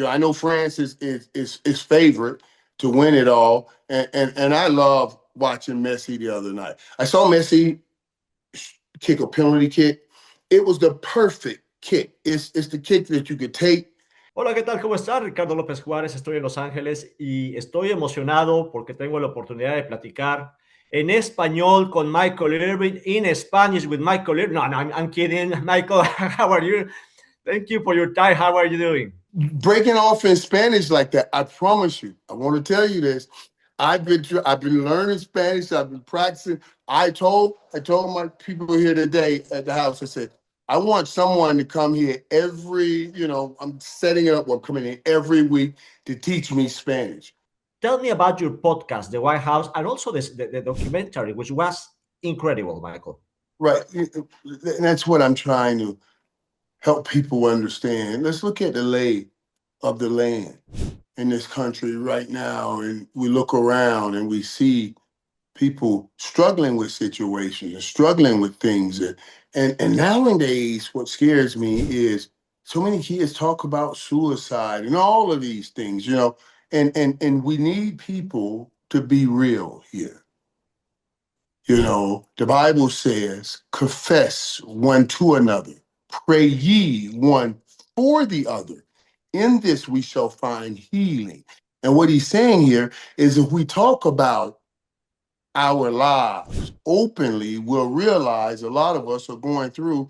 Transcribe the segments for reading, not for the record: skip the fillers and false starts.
I know France is favorite to win it all, and I love watching Messi the other night. I saw Messi kick a penalty kick. It was the perfect kick. It's the kick that you could take. Hola, ¿qué tal? ¿Cómo está? Ricardo López Juárez, estoy en Los Ángeles y estoy emocionado porque tengo la oportunidad de platicar en español con Michael Irvin, in Spanish with Michael Irvin. No, I'm kidding. Michael, how are you? Thank you for your time. How are you doing? Breaking off in Spanish like that, I promise you, I want to tell you this. I've been learning Spanish. I've been practicing. I told my people here today at the house, I said, I want someone to come here I'm setting it up, I'm coming in every week to teach me Spanish. Tell me about your podcast, The White House, and also the documentary, which was incredible, Michael. Right. And that's what I'm trying to help people understand. Let's look at the lay of the land in this country right now, and we look around and we see people struggling with situations and struggling with things. And nowadays, what scares me is so many kids talk about suicide and all of these things, and we need people to be real here. The Bible says, confess one to another, pray ye one for the other. In this we shall find healing. And what he's saying here is if we talk about our lives openly, we'll realize a lot of us are going through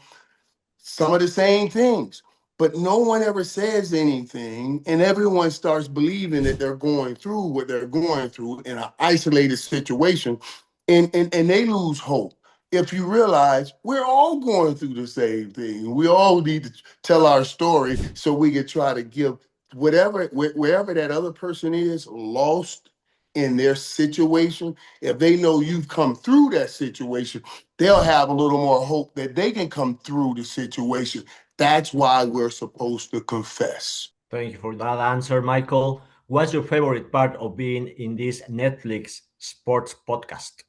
some of the same things. But no one ever says anything, and everyone starts believing that they're going through what they're going through in an isolated situation, and they lose hope. If you realize we're all going through the same thing, we all need to tell our story so we can try to give wherever that other person is lost in their situation. If they know you've come through that situation, they'll have a little more hope that they can come through the situation. That's why we're supposed to confess. Thank you for that answer, Michael. What's your favorite part of being in this Netflix sports podcast?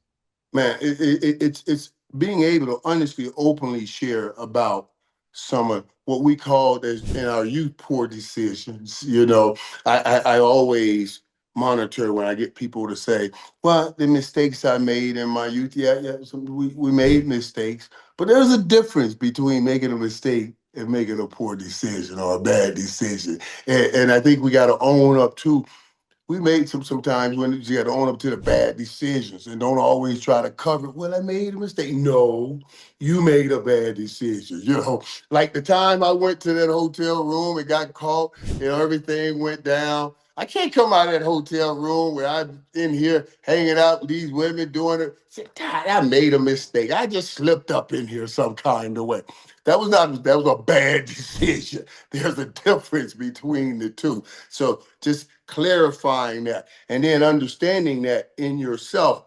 Man, it's being able to honestly, openly share about some of what we call as in our youth poor decisions. I always monitor when I get people to say, well, the mistakes I made in my youth, we made mistakes, but there's a difference between making a mistake and making a poor decision or a bad decision. And I think we got to own up to, we made sometimes when you got to own up to the bad decisions and don't always try to cover it. Well, I made a mistake. No, you made a bad decision. Like the time I went to that hotel room and got caught and everything went down. I can't come out of that hotel room where I'm in here hanging out with these women doing it. Say, God, I made a mistake. I just slipped up in here some kind of way. That was a bad decision. There's a difference between the two. So just clarifying that and then understanding that in yourself,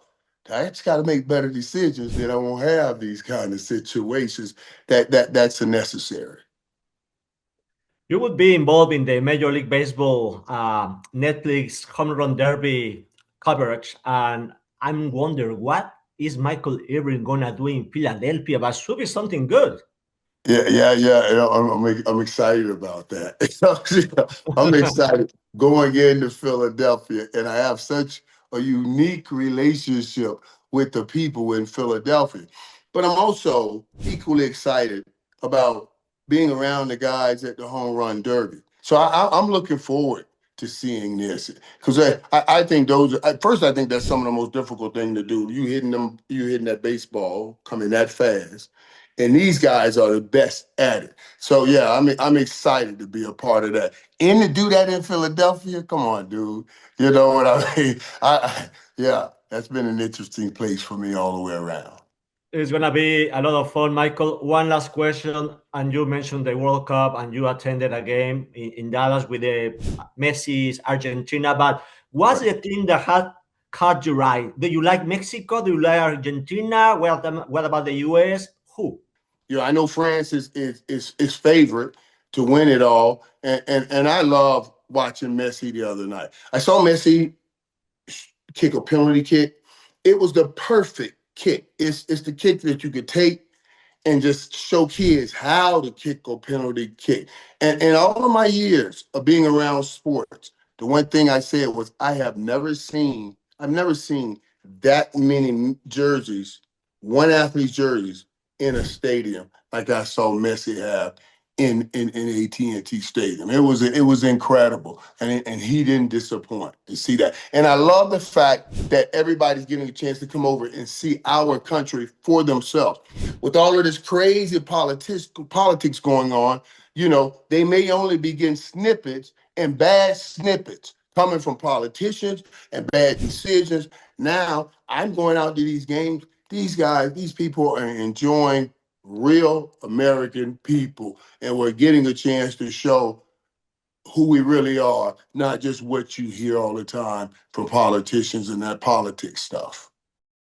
I just got to make better decisions, then I won't have these kind of situations that's necessary. You would be involved in the Major League Baseball Netflix home run derby coverage, and I'm wondering what is Michael Irvin gonna do in Philadelphia? But should be something good. Yeah. I'm excited about that. I'm excited going into Philadelphia, and I have such a unique relationship with the people in Philadelphia. But I'm also equally excited about being around the guys at the home run derby. So I'm looking forward to seeing this because I think I think that's some of the most difficult thing to do. You hitting that baseball coming that fast. And these guys are the best at it. So yeah, I'm excited to be a part of that. And to do that in Philadelphia, come on, dude. You know what I mean? That's been an interesting place for me all the way around. It's gonna be a lot of fun, Michael. One last question, and you mentioned the World Cup, and you attended a game in Dallas with the Messi's Argentina. But what's the team that had caught your eye? Do you like Mexico? Do you like Argentina? What about the US? Who? I know France is favorite to win it all, and I love watching Messi the other night. I saw Messi kick a penalty kick. It was the perfect kick. It's the kick that you could take and just show kids how to kick or penalty kick. And all of my years of being around sports, the one thing I said was I've never seen that many jerseys, one athlete's jerseys in a stadium like I saw Messi have in AT&T Stadium. It was incredible, and he didn't disappoint. To see that, and I love the fact that everybody's getting a chance to come over and see our country for themselves. With all of this crazy politics going on, you know, they may only be getting snippets and bad snippets coming from politicians and bad decisions. Now I'm going out to these games. These people are enjoying real American people, and we're getting a chance to show who we really are, not just what you hear all the time from politicians and that politics stuff.